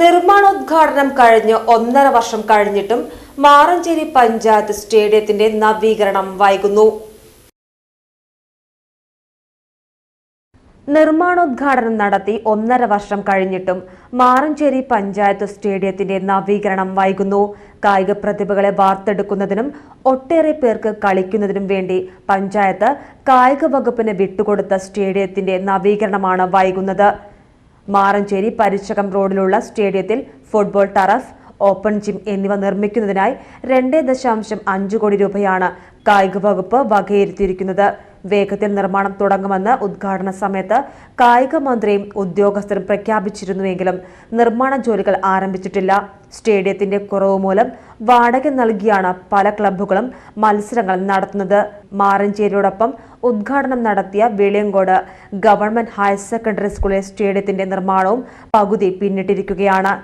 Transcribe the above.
നിർമ്മാണോദ്ഘാടനം കഴിഞ്ഞ് 1.5 വർഷം കഴിഞ്ഞിട്ടും മാറഞ്ചേരി പഞ്ചായത്ത് സ്റ്റേഡിയത്തിന്റെ നവീകരണം വൈകുന്നു. നിർമ്മാണോദ്ഘാടനം നടത്തി 1.5 വർഷം കഴിഞ്ഞിട്ടും മാറഞ്ചേരി പഞ്ചായത്ത് സ്റ്റേഡിയത്തിന്റെ നവീകരണം വൈകുന്നു. കായിക പ്രതിഭകളെ വാർത്തെടുക്കുന്നതിനും ഒട്ടേറെ പേർക്ക് കളിക്കുന്നതിനും വേണ്ടി പഞ്ചായത്ത് കായിക വകുപ്പിന് വിട്ടുകൊടുത്ത സ്റ്റേഡിയത്തിന്റെ നവീകരണമാണ് വൈകുന്നത്. മാറഞ്ചേരി പരിച്ചകം റോഡിലുള്ള സ്റ്റേഡിയത്തിൽ ഫുട്ബോൾ ടറഫ്, ഓപ്പൺ ജിം എന്നിവ നിർമ്മിക്കുന്നതിനായി 2.5 കോടി രൂപയാണ് കായിക വകുപ്പ് വകയിരുത്തിയിരിക്കുന്നത്. വേഗത്തിൽ നിർമ്മാണം തുടങ്ങുമെന്ന് ഉദ്ഘാടന സമയത്ത് കായിക മന്ത്രിയും ഉദ്യോഗസ്ഥരും പ്രഖ്യാപിച്ചിരുന്നുവെങ്കിലും നിർമ്മാണ ജോലികൾ ആരംഭിച്ചിട്ടില്ല. സ്റ്റേഡിയത്തിന്റെ കുറവ് മൂലം വാടക നൽകിയാണ് പല ക്ലബ്ബുകളും മത്സരങ്ങൾ നടത്തുന്നത്. മാറഞ്ചേരിയോടൊപ്പം ഉദ്ഘാടനം നടത്തിയ വെളിയങ്കോട് ഗവൺമെന്റ് ഹയർ സെക്കൻഡറി സ്കൂളിലെ സ്റ്റേഡിയത്തിന്റെ നിർമ്മാണവും പകുതി പിന്നിട്ടിരിക്കുകയാണ്.